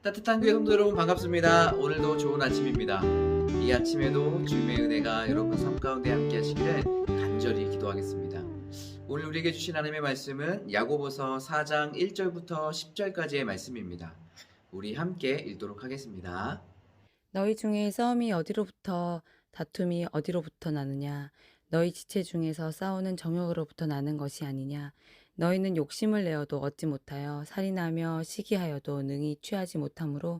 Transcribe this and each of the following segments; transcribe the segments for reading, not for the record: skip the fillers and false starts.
따뜻한 교회 성도 여러분 반갑습니다. 오늘도 좋은 아침입니다. 이 아침에도 주님의 은혜가 여러분 삶 가운데 함께 하시기를 간절히 기도하겠습니다. 오늘 우리에게 주신 하나님의 말씀은 야고보서 4장 1절부터 10절까지의 말씀입니다. 우리 함께 읽도록 하겠습니다. 너희 중에 싸움이 어디로부터 다툼이 어디로부터 나느냐? 너희 지체 중에서 싸우는 정욕으로부터 나는 것이 아니냐? 너희는 욕심을 내어도 얻지 못하여 살인하며 시기하여도 능히 취하지 못하므로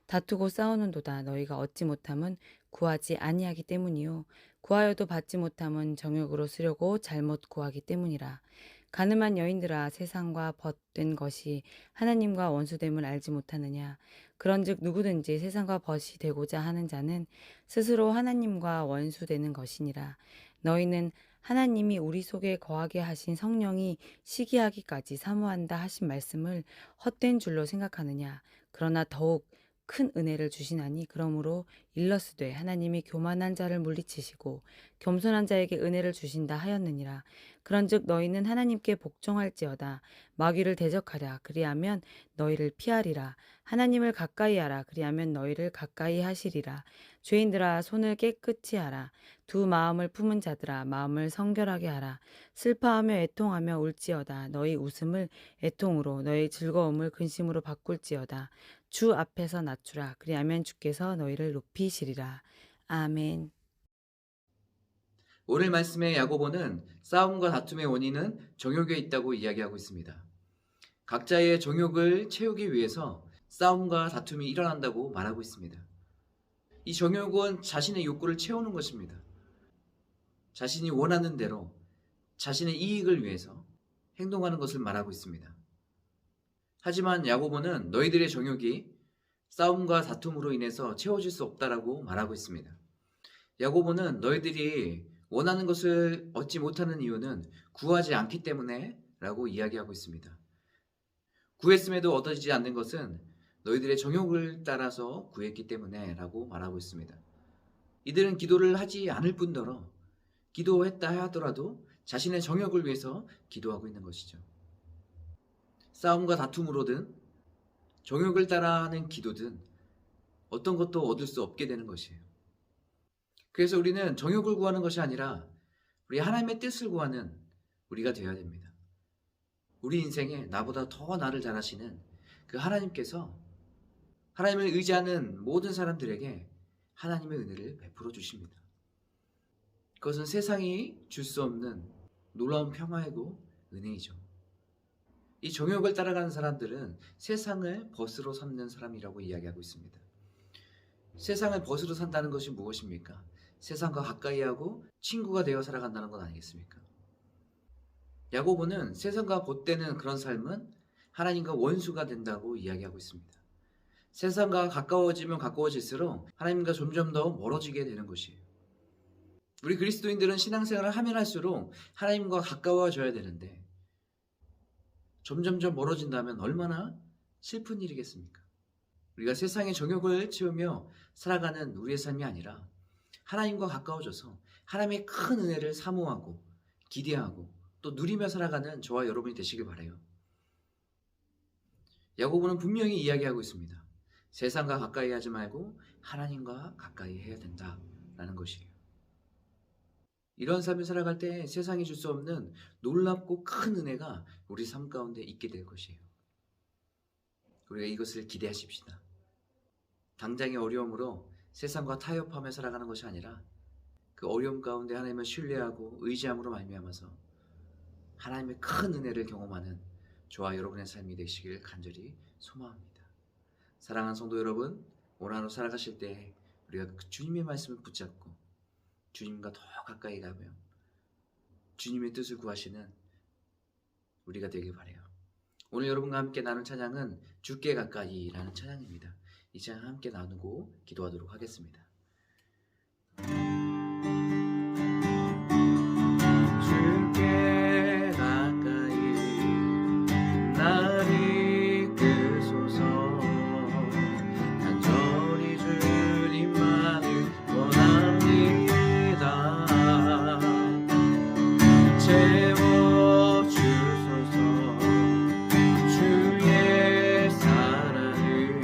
다투고 싸우는도다. 너희가 얻지 못함은 구하지 아니하기 때문이요 구하여도 받지 못함은 정욕으로 쓰려고 잘못 구하기 때문이라. 가늠한 여인들아, 세상과 벗된 것이 하나님과 원수됨을 알지 못하느냐? 그런즉 누구든지 세상과 벗이 되고자 하는 자는 스스로 하나님과 원수되는 것이니라. 너희는 하나님이 우리 속에 거하게 하신 성령이 시기하기까지 사모한다 하신 말씀을 헛된 줄로 생각하느냐? 그러나 더욱 큰 은혜를 주시나니 그러므로 일러스되 하나님이 교만한 자를 물리치시고 겸손한 자에게 은혜를 주신다 하였느니라. 그런즉 너희는 하나님께 복종할지어다. 마귀를 대적하랴. 그리하면 너희를 피하리라. 하나님을 가까이 하라. 그리하면 너희를 가까이 하시리라. 죄인들아, 손을 깨끗이 하라. 두 마음을 품은 자들아, 마음을 성결하게 하라. 슬퍼하며 애통하며 울지어다. 너희 웃음을 애통으로, 너희 즐거움을 근심으로 바꿀지어다. 주 앞에서 낮추라. 그리하면 주께서 너희를 높이시리라. 아멘. 오늘 말씀의 야고보는 싸움과 다툼의 원인은 정욕에 있다고 이야기하고 있습니다. 각자의 정욕을 채우기 위해서 싸움과 다툼이 일어난다고 말하고 있습니다. 이 정욕은 자신의 욕구를 채우는 것입니다. 자신이 원하는 대로 자신의 이익을 위해서 행동하는 것을 말하고 있습니다. 하지만 야고보는 너희들의 정욕이 싸움과 다툼으로 인해서 채워질 수 없다라고 말하고 있습니다. 야고보는 너희들이 원하는 것을 얻지 못하는 이유는 구하지 않기 때문에 라고 이야기하고 있습니다. 구했음에도 얻어지지 않는 것은 너희들의 정욕을 따라서 구했기 때문에 라고 말하고 있습니다. 이들은 기도를 하지 않을 뿐더러 기도했다 하더라도 자신의 정욕을 위해서 기도하고 있는 것이죠. 싸움과 다툼으로든 정욕을 따라 하는 기도든 어떤 것도 얻을 수 없게 되는 것이에요. 그래서 우리는 정욕을 구하는 것이 아니라 우리 하나님의 뜻을 구하는 우리가 되어야 됩니다. 우리 인생에 나보다 더 나를 잘 아시는 그 하나님께서 하나님을 의지하는 모든 사람들에게 하나님의 은혜를 베풀어 주십니다. 그것은 세상이 줄 수 없는 놀라운 평화이고 은혜이죠. 이 정욕을 따라가는 사람들은 세상을 벗으로 삼는 사람이라고 이야기하고 있습니다. 세상을 벗으로 산다는 것이 무엇입니까? 세상과 가까이 하고 친구가 되어 살아간다는 건 아니겠습니까? 야고보는 세상과 벗되는 그런 삶은 하나님과 원수가 된다고 이야기하고 있습니다. 세상과 가까워지면 가까워질수록 하나님과 점점 더 멀어지게 되는 것이에요. 우리 그리스도인들은 신앙생활을 하면 할수록 하나님과 가까워져야 되는데 점점점 멀어진다면 얼마나 슬픈 일이겠습니까? 우리가 세상의 정욕을 채우며 살아가는 우리의 삶이 아니라 하나님과 가까워져서 하나님의 큰 은혜를 사모하고 기대하고 또 누리며 살아가는 저와 여러분이 되시길 바라요. 야고보는 분명히 이야기하고 있습니다. 세상과 가까이 하지 말고 하나님과 가까이 해야 된다라는 것이에요. 이런 삶을 살아갈 때 세상이 줄 수 없는 놀랍고 큰 은혜가 우리 삶 가운데 있게 될 것이에요. 우리가 이것을 기대하십시다. 당장의 어려움으로 세상과 타협하며 살아가는 것이 아니라 그 어려움 가운데 하나님을 신뢰하고 의지함으로 말미암아서 하나님의 큰 은혜를 경험하는 저와 여러분의 삶이 되시길 간절히 소망합니다. 사랑하는 성도 여러분, 오늘 하루 살아가실 때 우리가 주님의 말씀을 붙잡고 주님과 더 가까이 가며 주님의 뜻을 구하시는 우리가 되길 바라요. 오늘 여러분과 함께 나눌 찬양은 주께 가까이라는 찬양입니다. 이 찬양 함께 나누고 기도하도록 하겠습니다. 주께 가까이 나를 이끄소서. 간절히 주님만을 원합니다. 채워주소서. 주의 사랑을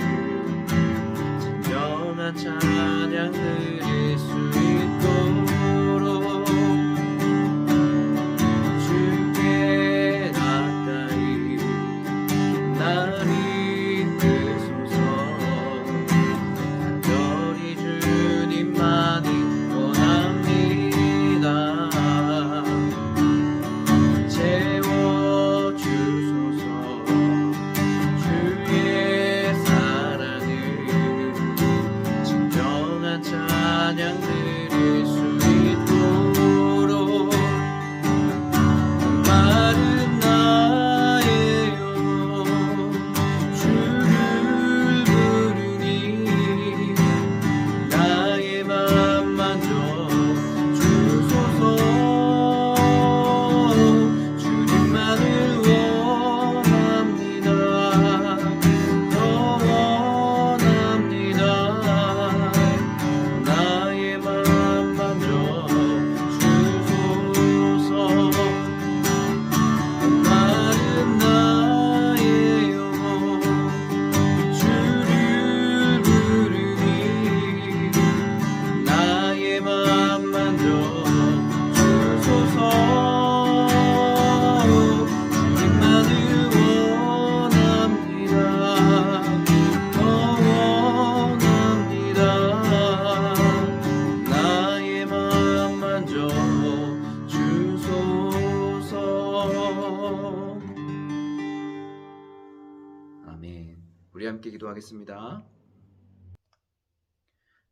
우리 함께 기도하겠습니다.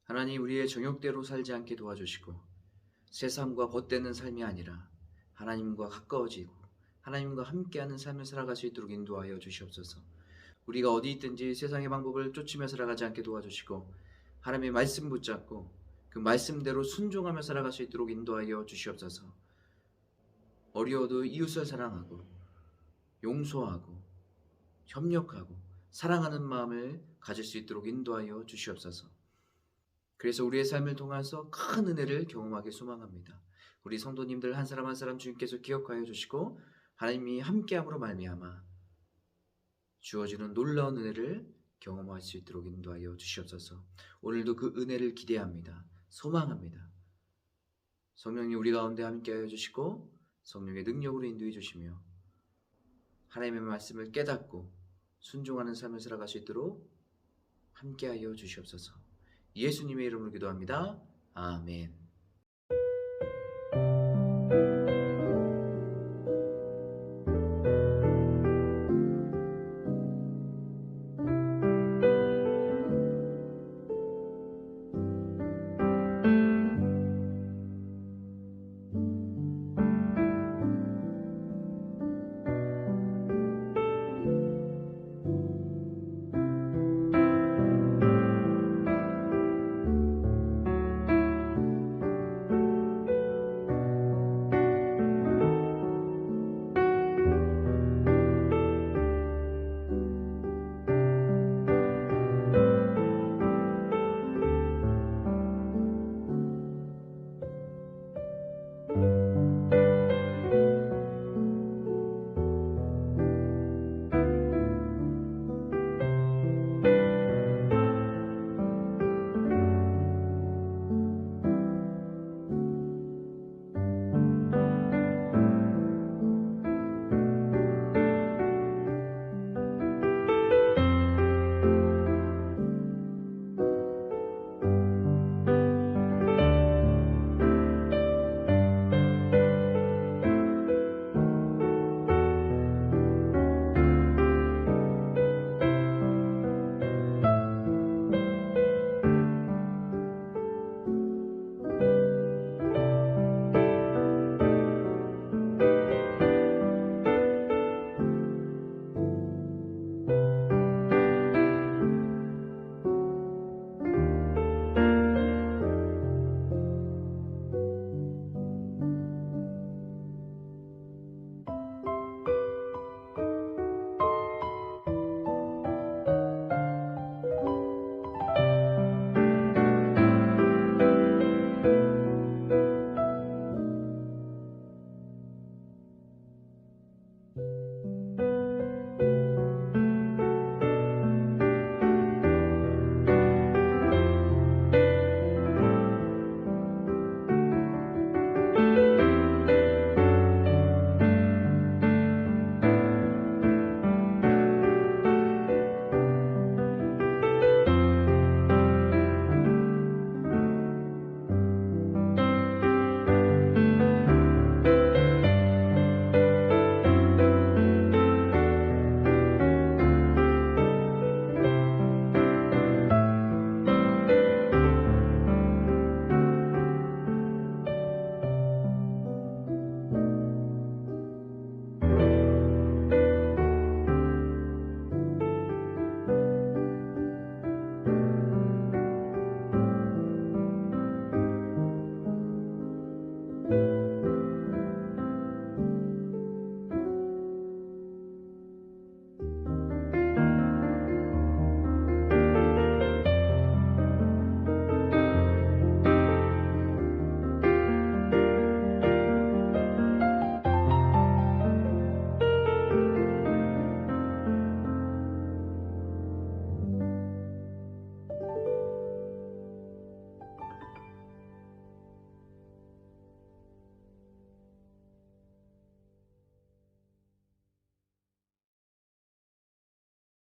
하나님, 우리의 정욕대로 살지 않게 도와주시고 세상과 벗대는 삶이 아니라 하나님과 가까워지고 하나님과 함께하는 삶을 살아갈 수 있도록 인도하여 주시옵소서. 우리가 어디 있든지 세상의 방법을 쫓으며 살아가지 않게 도와주시고 하나님의 말씀 붙잡고 그 말씀대로 순종하며 살아갈 수 있도록 인도하여 주시옵소서. 어려워도 이웃을 사랑하고 용서하고 협력하고 사랑하는 마음을 가질 수 있도록 인도하여 주시옵소서. 그래서 우리의 삶을 통해서 큰 은혜를 경험하기 소망합니다. 우리 성도님들 한 사람 한 사람 주님께서 기억하여 주시고 하나님이 함께함으로 말미암아 주어지는 놀라운 은혜를 경험할 수 있도록 인도하여 주시옵소서. 오늘도 그 은혜를 기대합니다. 소망합니다. 성령님 우리 가운데 함께하여 주시고 성령의 능력으로 인도해 주시며 하나님의 말씀을 깨닫고 순종하는 삶을 살아갈 수 있도록 함께하여 주시옵소서. 예수님의 이름으로 기도합니다. 아멘.